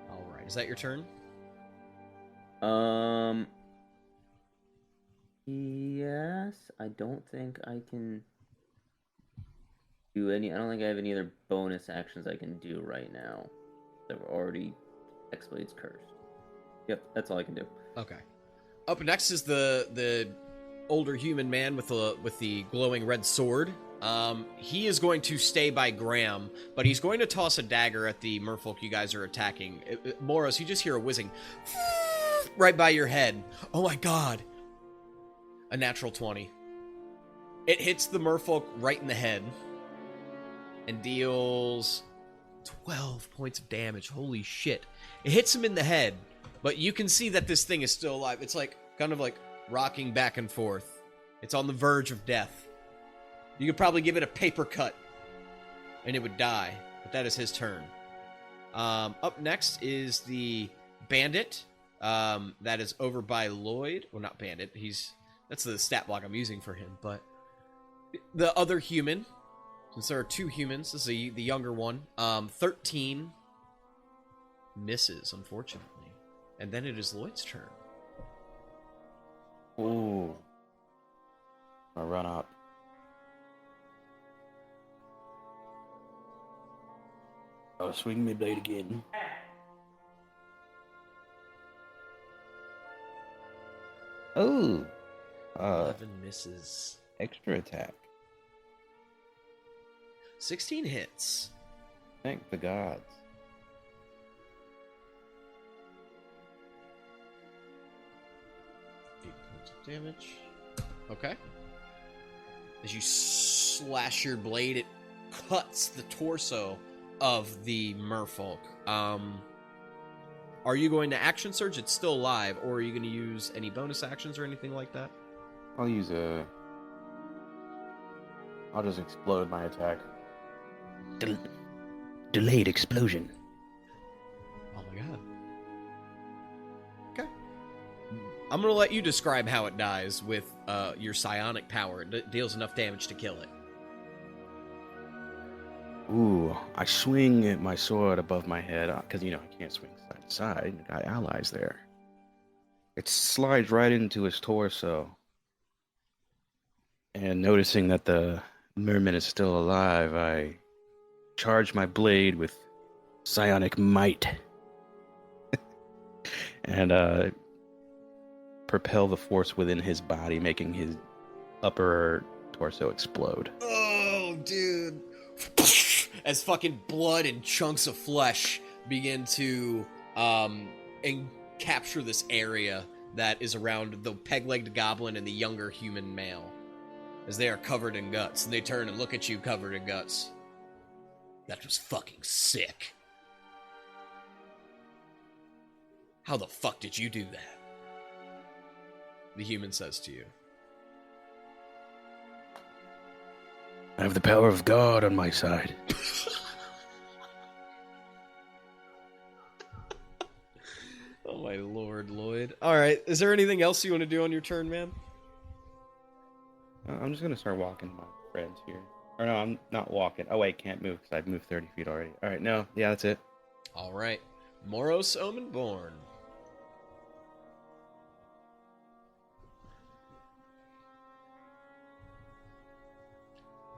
Alright, is that your turn? Yes. I don't think I can do any. I don't think I have any other bonus actions I can do right now. That were already X-Blade's cursed. Yep, that's all I can do. Okay. Up next is the older human man with the glowing red sword. He is going to stay by Graham, but he's going to toss a dagger at the merfolk you guys are attacking. Moros, you just hear a whizzing right by your head. Oh my god. A natural 20. It hits the merfolk right in the head and deals 12 points of damage. Holy shit. It hits him in the head, but you can see that this thing is still alive. It's like kind of like rocking back and forth. It's on the verge of death. You could probably give it a paper cut and it would die, but that is his turn. Up next is the bandit. That is over by Lloyd. Well, not bandit. That's the stat block I'm using for him, but the other human, since there are two humans, this is the younger one. 13 misses, unfortunately. And then it is Lloyd's turn. Ooh. I run up. I'll swing my blade again. Oh. 11 misses. Extra attack. 16 hits. Thank the gods. Eight points of damage. Okay. As you slash your blade, it cuts the torso of the merfolk. Are you going to action surge? It's still alive, or are you going to use any bonus actions or anything like that? I'll just explode my attack. Delayed explosion. Oh my god. Okay. I'm going to let you describe how it dies with your psionic power. It deals enough damage to kill it. Ooh, I swing my sword above my head, because, I can't swing side to side. I got allies there. It slides right into his torso. And noticing that the merman is still alive, I charge my blade with psionic might. And propel the force within his body, making his upper torso explode. Oh, dude. As fucking blood and chunks of flesh begin to capture this area that is around the peg-legged goblin and the younger human male, as they are covered in guts, and they turn and look at you covered in guts. That was fucking sick. How the fuck did you do that? The human says to you. I have the power of God on my side. Oh my lord, Lloyd. Alright, is there anything else you want to do on your turn, man? I'm just going to start walking my friends here. Or no, I'm not walking. Oh wait, can't move because I've moved 30 feet already. Alright, no. Yeah, that's it. Alright. Moros Omenborn.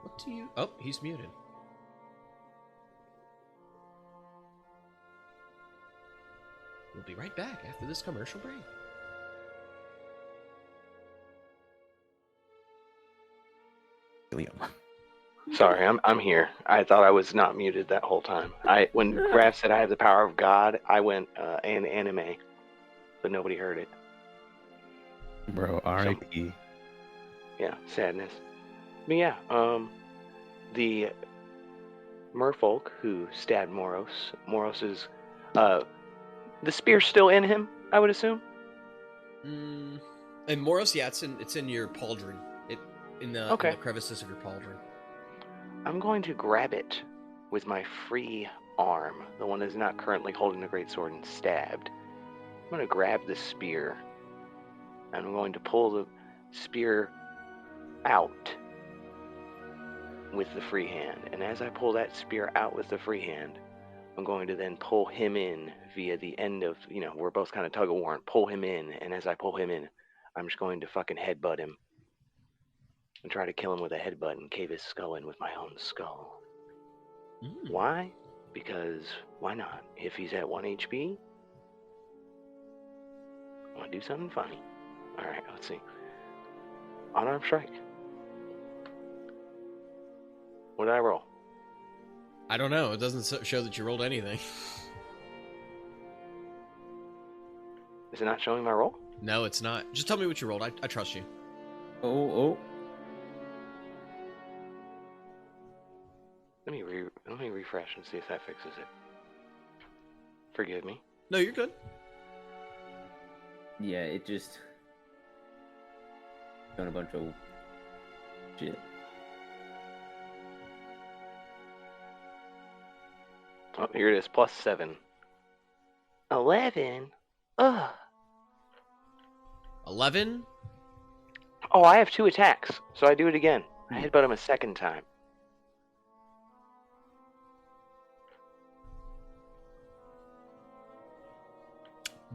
What do you... Oh, he's muted. We'll be right back after this commercial break. William. Sorry, I'm here. I thought I was not muted that whole time. When Graf said I have the power of God, I went an anime, but nobody heard it. Bro, R.I.P. Yeah, sadness. But yeah, the merfolk who stabbed Moros is, the spear's still in him, I would assume? And Moros, yeah, it's in your pauldron. In the crevices of your pauldron. I'm going to grab it with my free arm, the one that is not currently holding the greatsword and stabbed. I'm going to grab the spear, and I'm going to pull the spear out with the free hand. And as I pull that spear out with the free hand, I'm going to then pull him in via the end of, we're both kind of tug of war, and pull him in. And as I pull him in, I'm just going to fucking headbutt him and try to kill him with a headbutt and cave his skull in with my own skull. Why? Because why not? If he's at 1 HP, I want to do something funny. Alright, let's see. Unarmed strike. What did I roll? I don't know. It doesn't show that you rolled anything. Is it not showing my roll? No, it's not. Just tell me what you rolled. I trust you. Oh. Let me refresh and see if that fixes it. Forgive me. No, you're good. Yeah, it just done a bunch of shit. Oh, here it is. +7. 11? Ugh. 11. Oh, I have 2 attacks, so I do it again. I headbutt him a second time.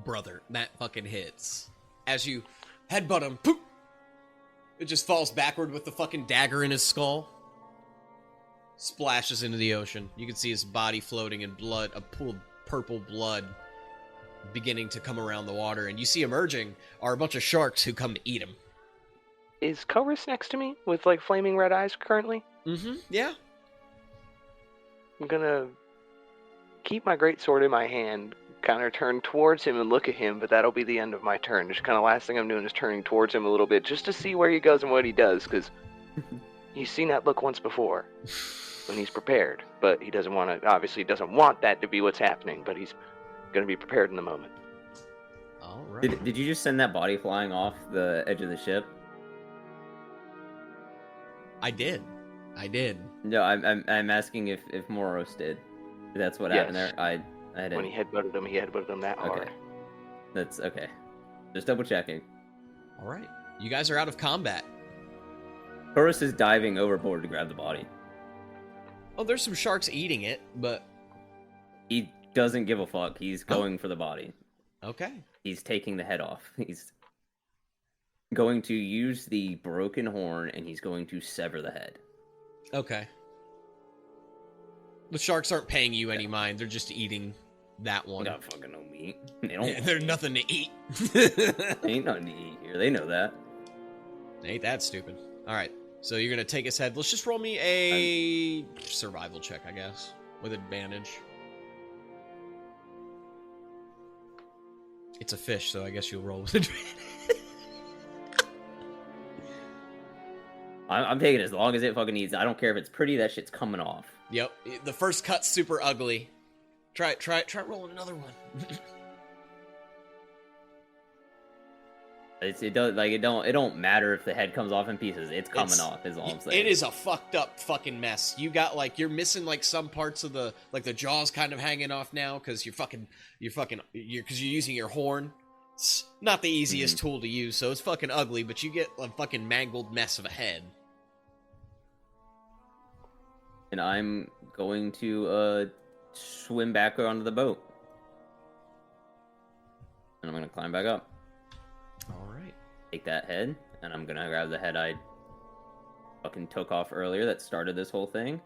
Brother, that fucking hits. As you headbutt him, poop! It just falls backward with the fucking dagger in his skull. Splashes into the ocean. You can see his body floating in blood, a pool of purple blood beginning to come around the water. And you see emerging are a bunch of sharks who come to eat him. Is Koris next to me with, like, flaming red eyes currently? Mm-hmm, yeah. I'm gonna keep my greatsword in my hand, kind of turn towards him and look at him, but that'll be the end of my turn. Just kind of last thing I'm doing is turning towards him a little bit, just to see where he goes and what he does, because he's seen that look once before when he's prepared, but he doesn't want to, obviously doesn't want that to be what's happening, but he's going to be prepared in the moment. All right. Did you just send that body flying off the edge of the ship? I did. No, I'm asking if Moros did. That's what happened Yes. there. I didn't. When he headbutted him that hard. Okay. That's okay. Just double checking. All right. You guys are out of combat. Taurus is diving overboard to grab the body. Oh, there's some sharks eating it, but... He doesn't give a fuck. He's going for the body. Okay. He's taking the head off. He's going to use the broken horn, and he's going to sever the head. Okay. The sharks aren't paying you any mind. They're just eating that They one. got fucking no meat. They don't. Yeah, there's nothing to eat. Ain't nothing to eat here. They know that. Ain't that stupid. All right. So you're going to take his head. Let's just roll me a survival check, I guess, with advantage. It's a fish, so I guess you'll roll with advantage. I'm taking it as long as it fucking needs. I don't care if it's pretty. That shit's coming off. Yep. The first cut's super ugly. Try rolling another one. It don't matter if the head comes off in pieces. It's coming off. Is all I'm saying. It is a fucked up fucking mess. You got you're missing some parts of the the jaw's kind of hanging off now because you're using your horn. It's not the easiest tool to use, so it's fucking ugly. But you get a fucking mangled mess of a head. And I'm going to swim back onto the boat, and I'm gonna climb back up. All right. Take that head, and I'm gonna grab the head I fucking took off earlier that started this whole thing.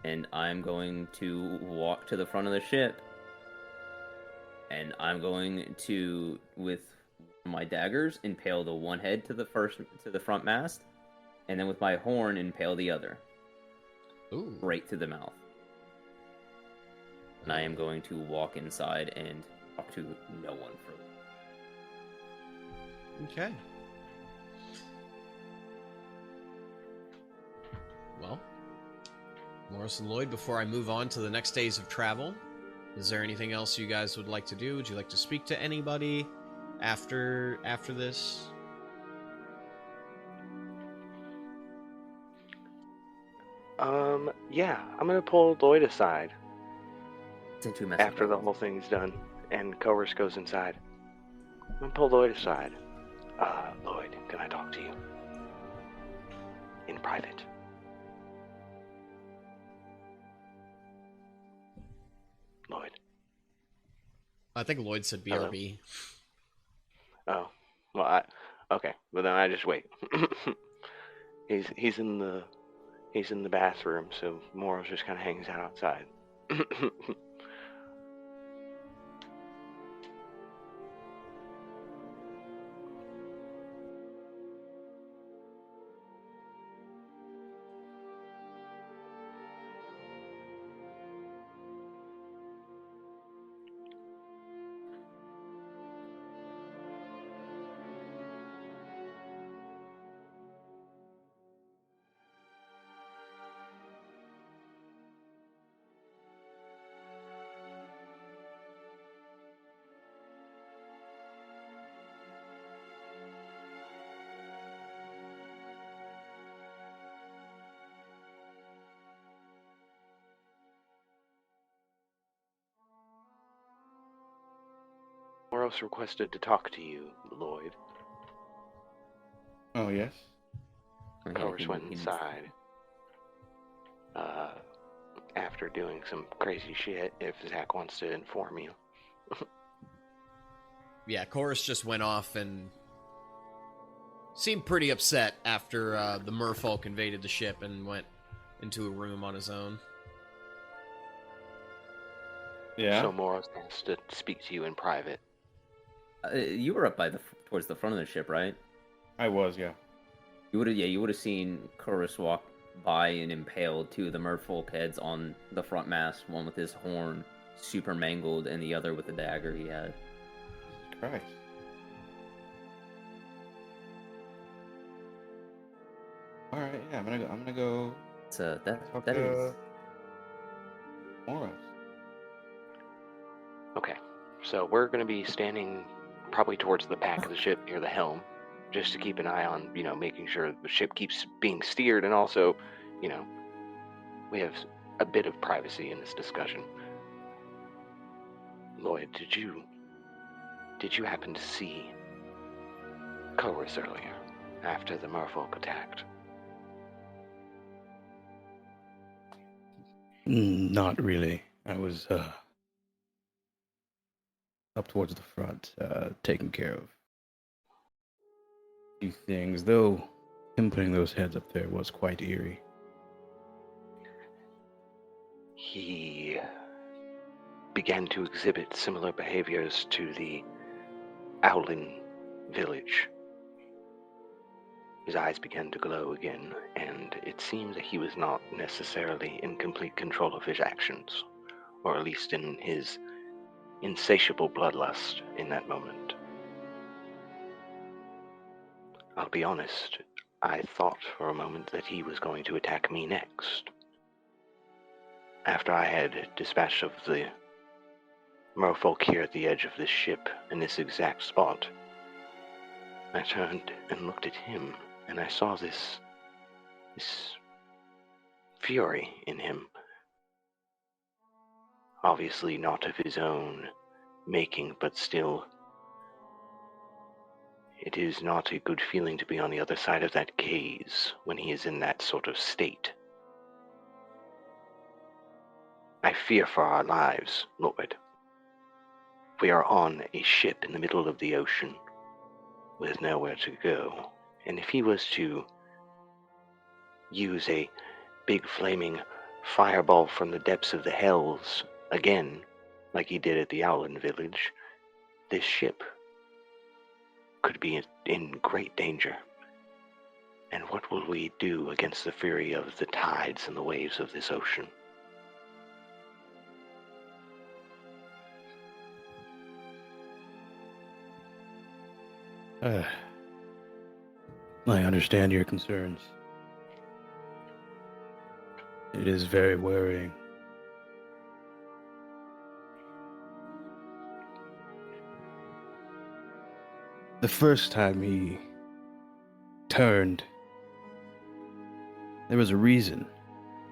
And I'm going to walk to the front of the ship. And I'm going to, with my daggers, impale the one head to the front mast. And then with my horn, impale the other. Ooh. Right to the mouth. And I am going to walk inside and talk to no one for Okay. Well, Morris and Lloyd, before I move on to the next days of travel, is there anything else you guys would like to do? Would you like to speak to anybody after this? Yeah, I'm gonna pull Lloyd aside it. after the whole thing's done, and Koris goes inside. I'm gonna pull Lloyd aside. Lloyd, can I talk to you? In private. Lloyd. I think Lloyd said BRB. Oh, well, okay. Well, then I just wait. He's in the bathroom, so Moros just kind of hangs out outside. Moros requested to talk to you, Lloyd. Oh, yes? Chorus went inside. After doing some crazy shit, if Zach wants to inform you. Yeah, Chorus just went off and seemed pretty upset after the merfolk invaded the ship and went into a room on his own. Yeah? So Moros wants to speak to you in private. You were up by towards the front of the ship, right? I was, yeah. You would have seen Kurus walk by and impaled two of the merfolk heads on the front mast, one with his horn super mangled, and the other with the dagger he had. Christ. All right, yeah, I'm gonna go. So talk that to is. Moros. Okay, so we're going to be standing probably towards the back of the ship near the helm, just to keep an eye on, making sure the ship keeps being steered, and also, we have a bit of privacy in this discussion. Lloyd, did you happen to see Chorus earlier, after the merfolk attacked? Not really. I was up towards the front, taking care of a few things. Though him putting those heads up there was quite eerie. He began to exhibit similar behaviors to the Owlin village. His eyes began to glow again, and it seemed that he was not necessarily in complete control of his actions, or at least in his insatiable bloodlust in that moment. I'll be honest, I thought for a moment that he was going to attack me next. After I had dispatched of the merfolk here at the edge of this ship in this exact spot, I turned and looked at him, and I saw this fury in him. Obviously not of his own making, but still, it is not a good feeling to be on the other side of that gaze when he is in that sort of state. I fear for our lives, Lloyd. We are on a ship in the middle of the ocean with nowhere to go, and if he was to use a big flaming fireball from the depths of the hells again, like he did at the Owlin village, this ship could be in great danger. And what will we do against the fury of the tides and the waves of this ocean? I understand your concerns. It is very worrying. The first time he turned, there was a reason.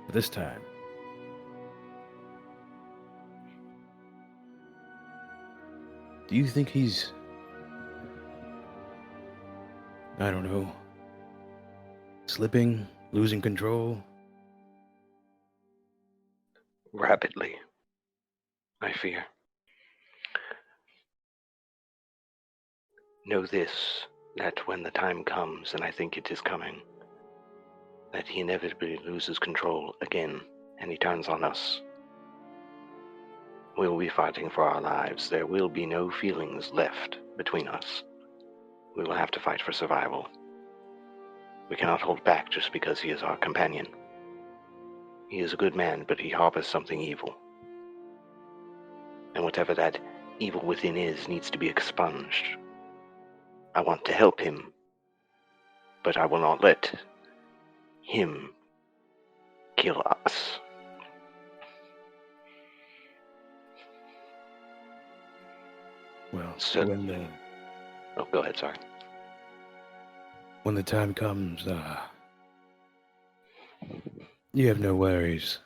But this time, do you think he's, I don't know, slipping, losing control? Rapidly, I fear. Know this, that when the time comes, and I think it is coming, that he inevitably loses control again, and he turns on us. We will be fighting for our lives. There will be no feelings left between us. We will have to fight for survival. We cannot hold back just because he is our companion. He is a good man, but he harbors something evil. And whatever that evil within is needs to be expunged. I want to help him, but I will not let him kill us. Well, So- Oh, go ahead, sorry. when the time comes, you have no worries.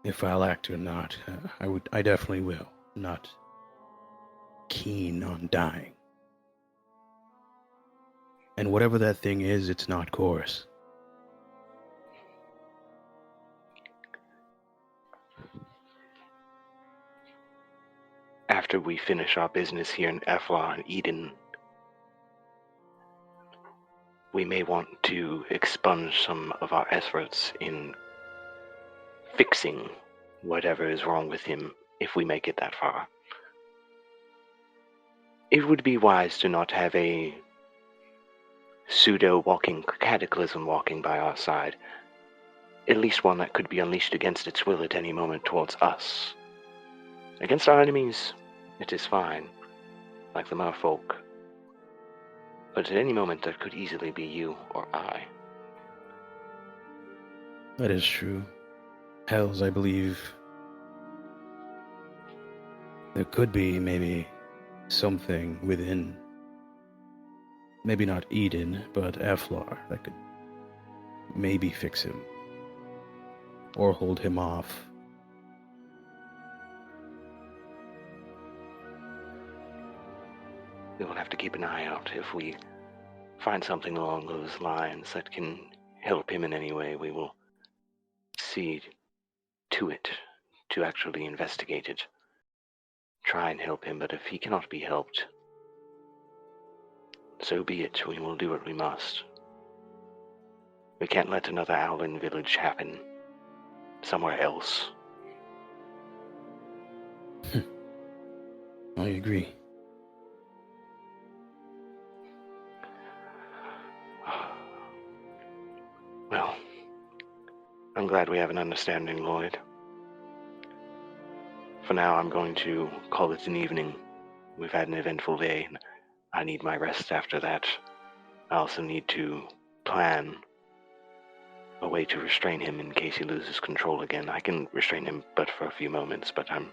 If I'll act or not, I definitely will not keen on dying. And whatever that thing is, it's not coarse. After we finish our business here in Eflar and Eden, we may want to expunge some of our efforts in fixing whatever is wrong with him if we make it that far. It would be wise to not have a pseudo-walking cataclysm walking by our side, at least one that could be unleashed against its will at any moment towards us. Against our enemies, it is fine, like the merfolk. But at any moment, that could easily be you or I. That is true. Hells, I believe there could be maybe something within, maybe not Eden, but Eflar, that could maybe fix him or hold him off. We will have to keep an eye out. If we find something along those lines that can help him in any way, we will see to it, to actually investigate it. Try and help him, but if he cannot be helped, so be it. We will do what we must. We can't let another Owlin village happen somewhere else. I agree. Well, I'm glad we have an understanding, Lloyd. For now, I'm going to call it an evening. We've had an eventful day, and I need my rest after that. I also need to plan a way to restrain him in case he loses control again. I can restrain him but for a few moments, but I'm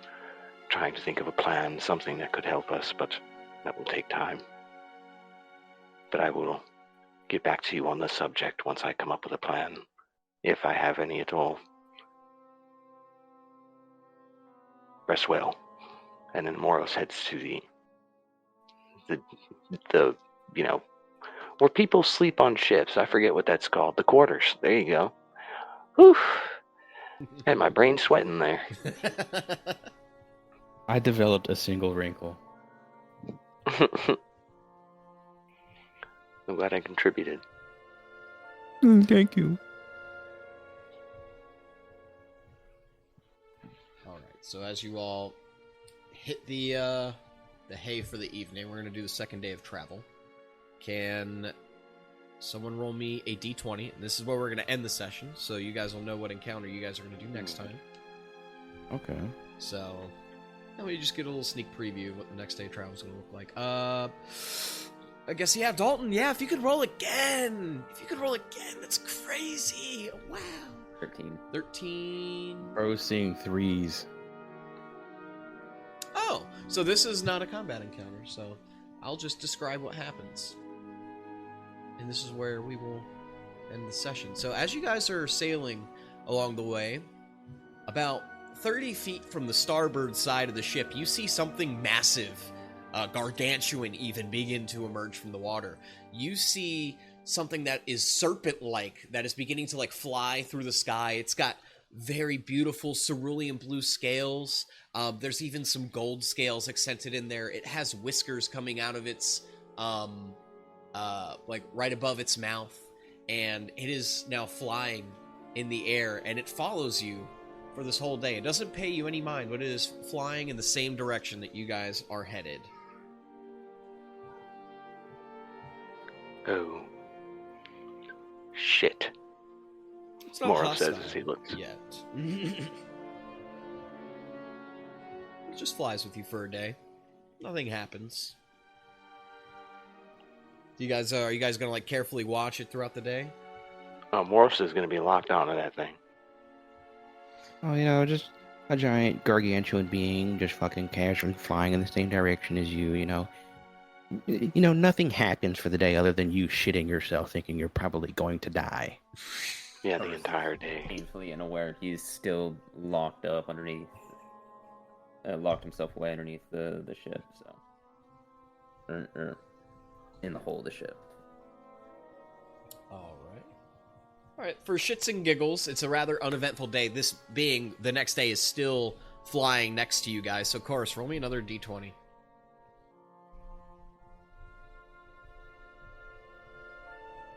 trying to think of a plan, something that could help us, but that will take time. But I will get back to you on the subject once I come up with a plan, if I have any at all. Rest well. And then Moros heads to the where people sleep on ships. I forget what that's called. The quarters. There you go. Whew. Had my brain sweating there. I developed a single wrinkle. I'm glad I contributed. Thank you. All right. So as you all hit the hay for the evening, we're gonna do the second day of travel. Can someone roll me a d20? And this is where we're gonna end the session, so you guys will know what encounter you guys are gonna do next time. Okay. So, let me just get a little sneak preview of what the next day of travel is gonna look like. I guess Dalton. Yeah, if you could roll again. That's crazy. Wow. 13. Bro, seeing threes. Oh, so this is not a combat encounter, so I'll just describe what happens. And this is where we will end the session. So as you guys are sailing along the way, about 30 feet from the starboard side of the ship, you see something massive, gargantuan even, begin to emerge from the water. You see something that is serpent-like, that is beginning to fly through the sky. It's got very beautiful cerulean blue scales. There's even some gold scales accented in there. It has whiskers coming out of its, right above its mouth, and it is now flying in the air, and it follows you for this whole day. It doesn't pay you any mind, but it is flying in the same direction that you guys are headed. Oh. Shit. It's not Morrow says hostile as he looks. yet. It just flies with you for a day. Nothing happens. Are you guys gonna carefully watch it throughout the day? Oh, Morris is going to be locked onto that thing. Oh, just a giant gargantuan being just fucking casually flying in the same direction as you, nothing happens for the day other than you shitting yourself thinking you're probably going to die. Yeah, the entire day. Painfully unaware he's still locked up underneath, locked himself away underneath the ship. So in the hull of the ship. All right. For shits and giggles, it's a rather uneventful day. This being the next day is still flying next to you guys. So, Chorus, roll me another d20.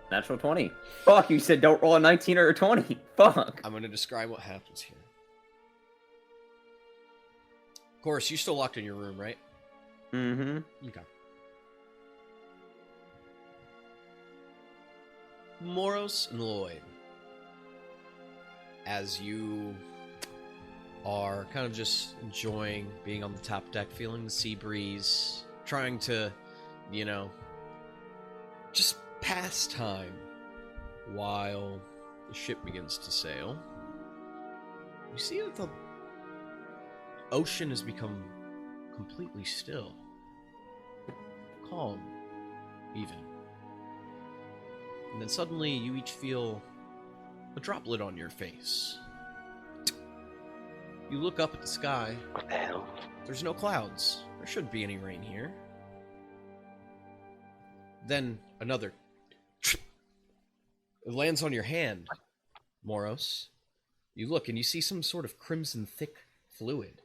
Natural 20. Fuck, you said don't roll a 19 or a 20. Fuck. I'm going to describe what happens here. Chorus, you're still locked in your room, right? Mm-hmm. Okay. Moros and Lloyd, as you are kind of just enjoying being on the top deck, feeling the sea breeze, trying to, just pass time while the ship begins to sail, you see that the ocean has become completely still. Calm, even. And then suddenly you each feel a droplet on your face. You look up at the sky. What the hell? There's no clouds. There shouldn't be any rain here. Then another. It lands on your hand, Moros. You look and you see some sort of crimson thick fluid.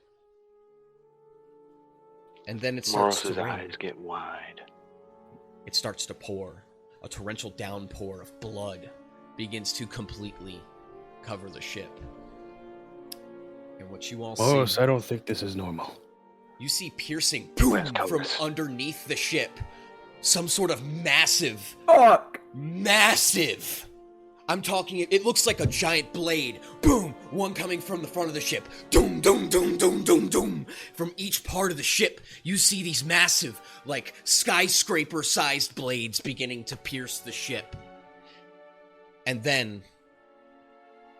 And then it starts to Moros's rain. eyes get wide. It starts to pour. A torrential downpour of blood begins to completely cover the ship. And what you all Boris, see... I don't think this is normal. You see piercing boom West from Coast. underneath the ship. Some sort of massive... Fuck! Massive! I'm talking, it looks like a giant blade. Boom! One coming from the front of the ship. Doom, doom, doom, doom, doom, doom. From each part of the ship, you see these massive, like, skyscraper-sized blades beginning to pierce the ship. And then,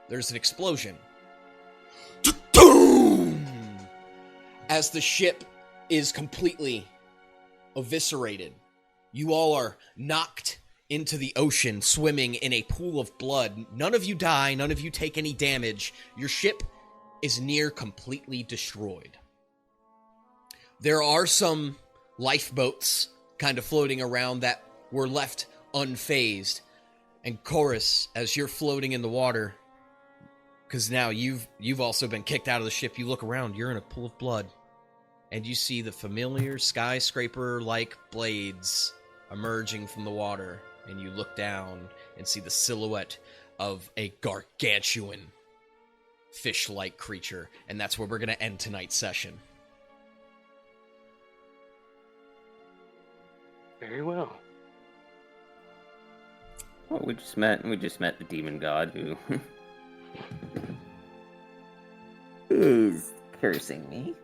there's an explosion. Doom! As the ship is completely eviscerated. You all are knocked into the ocean, swimming in a pool of blood. None of you die, none of you take any damage. Your ship is near completely destroyed. There are some lifeboats kind of floating around that were left unfazed. And Chorus, as you're floating in the water, because now you've also been kicked out of the ship, you look around, you're in a pool of blood. And you see the familiar skyscraper-like blades emerging from the water. And you look down and see the silhouette of a gargantuan fish-like creature. And that's where we're going to end tonight's session. Very well. Well, we just met the demon god who is cursing me.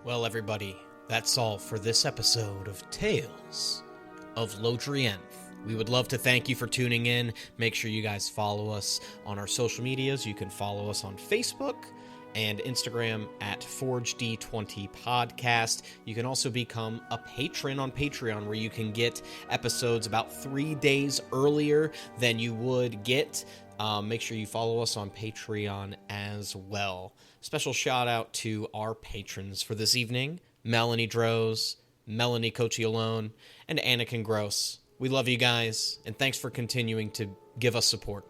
Well, everybody, that's all for this episode of Tales of Lodrienth. We would love to thank you for tuning in. Make sure you guys follow us on our social medias. You can follow us on Facebook and Instagram at ForgeD20 Podcast. You can also become a patron on Patreon, where you can get episodes about 3 days earlier than you would get. Make sure you follow us on Patreon as well. Special shout out to our patrons for this evening: Melanie Droz, Melanie Cocciolone, and Anakin Groce. We love you guys, and thanks for continuing to give us support.